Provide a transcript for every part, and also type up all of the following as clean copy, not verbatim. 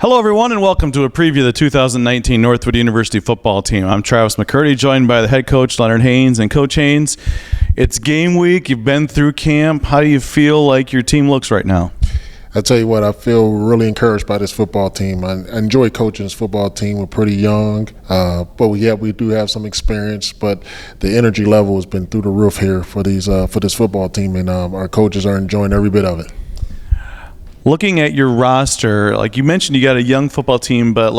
Hello, everyone, and welcome to a preview of the 2019 Northwood University football team. I'm Travis McCurdy, joined by the head coach, Leonard Haynes. And Coach Haynes, it's game week. You've been through camp. How do you feel like your team looks right now? I tell you what, I feel really encouraged by this football team. I enjoy coaching this football team. We're pretty young, but we do have some experience. But the energy level has been through the roof here for this football team, and our coaches are enjoying every bit of it. Looking at your roster, like you mentioned, you got a young football team, but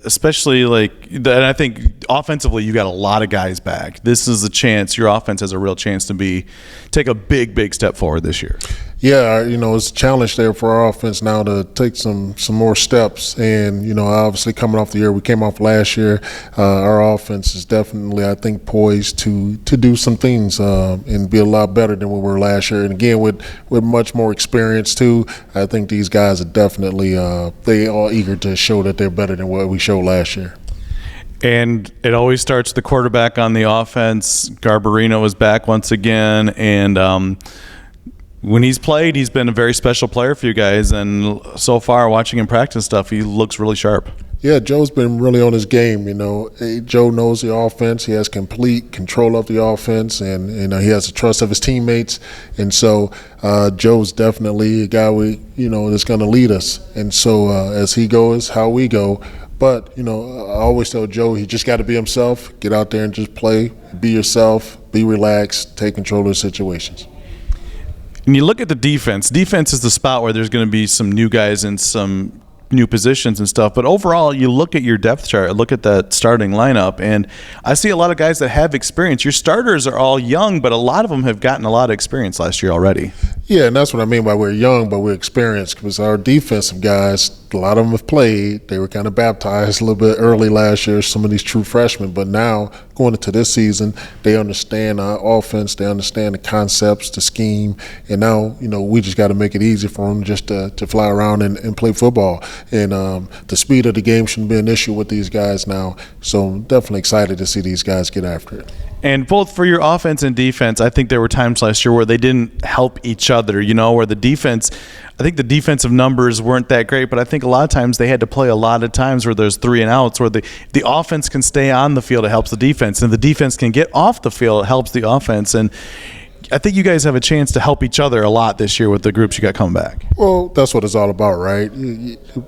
especially and I think offensively, you got a lot of guys back. This is a chance. Your offense has a real chance to take a big step forward this year. Yeah, it's a challenge there for our offense now to take some more steps. And, obviously coming off the year we came off last year, our offense is definitely, I think, poised to do some things and be a lot better than we were last year. And, again, with much more experience, too, I think these guys are definitely they are eager to show that they're better than what we showed last year. And it always starts the quarterback on the offense. Garbarino is back once again, and when he's played, he's been a very special player for you guys, and so far, watching him practice stuff, he looks really sharp. Yeah, Joe's been really on his game. Joe knows the offense. He has complete control of the offense, and he has the trust of his teammates. And so Joe's definitely a guy that's going to lead us. And so as he goes, how we go. But I always tell Joe he just got to be himself. Get out there and just play. Be yourself. Be relaxed. Take control of the situations. And you look at the defense. Defense is the spot where there's going to be some new guys in some new positions and stuff. But overall, you look at your depth chart, look at that starting lineup, and I see a lot of guys that have experience. Your starters are all young, but a lot of them have gotten a lot of experience last year already. Yeah, and that's what I mean by we're young, but we're experienced, because our defensive guys, a lot of them have played. They were kind of baptized a little bit early last year, some of these true freshmen, but now going into this season, they understand our offense, they understand the concepts, the scheme, and now, we just got to make it easy for them just to fly around and play football. And the speed of the game shouldn't be an issue with these guys now, so I'm definitely excited to see these guys get after it. And both for your offense and defense, I think there were times last year where they didn't help each other, where the defense, I think the defensive numbers weren't that great, but I think a lot of times they had to play a lot of times where there's 3 and outs, where the offense can stay on the field, it helps the defense, and the defense can get off the field, it helps the offense. And I think you guys have a chance to help each other a lot this year with the groups you got coming back. Well, that's what it's all about, right?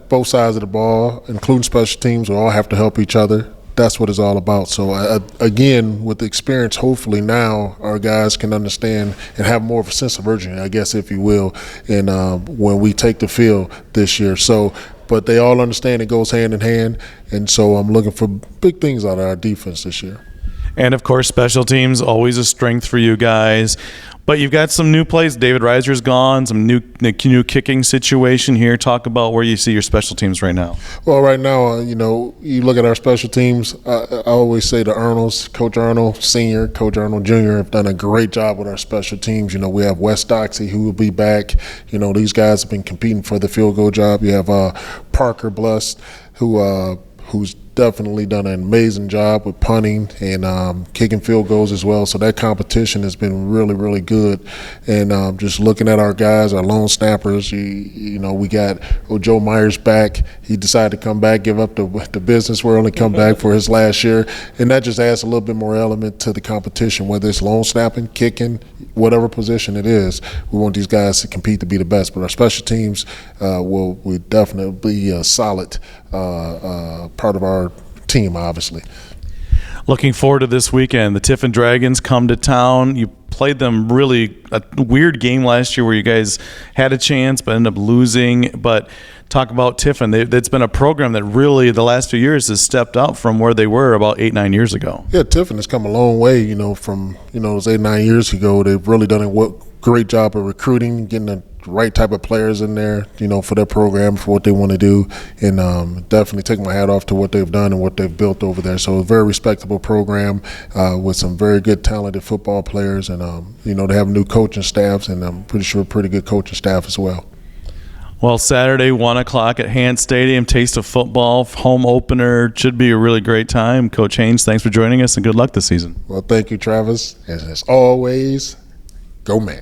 Both sides of the ball, including special teams, will all have to help each other. That's what it's all about. So, again, with the experience, hopefully now our guys can understand and have more of a sense of urgency, I guess, if you will, and when we take the field this year. So, but they all understand it goes hand in hand, and so I'm looking for big things out of our defense this year. And, of course, special teams, always a strength for you guys. But you've got some new plays. David Reiser's gone, some new kicking situation here. Talk about where you see your special teams right now. Well, right now, you look at our special teams, I always say the Arnolds, Coach Arnold Sr., Coach Arnold Jr. have done a great job with our special teams. We have Wes Doxey, who will be back. These guys have been competing for the field goal job. You have Parker Blust, who's definitely done an amazing job with punting and kicking field goals as well. So that competition has been really, really good. And just looking at our guys, our lone snappers, we got Joe Myers back. He decided to come back, give up the business world and come back for his last year. And that just adds a little bit more element to the competition, whether it's lone snapping, kicking, whatever position it is. We want these guys to compete to be the best. But our special teams will definitely be a solid part of our team, obviously. Looking forward to this weekend. The Tiffin Dragons come to town. You played them really a weird game last year where you guys had a chance but ended up losing. But talk about Tiffin. It's been a program that really the last few years has stepped up from where they were about 8-9 years ago. Yeah, Tiffin has come a long way, from those 8-9 years ago. They've really done a great job of recruiting, getting the right type of players in there, for their program, for what they want to do, and definitely take my hat off to what they've done and what they've built over there. So a very respectable program with some very good, talented football players, and they have new coaching staffs, and I'm pretty sure pretty good coaching staff as well. Well, Saturday, 1 o'clock at Hant Stadium, Taste of Football, home opener. Should be a really great time. Coach Haynes, thanks for joining us, and good luck this season. Well, thank you, Travis. As always, go Man.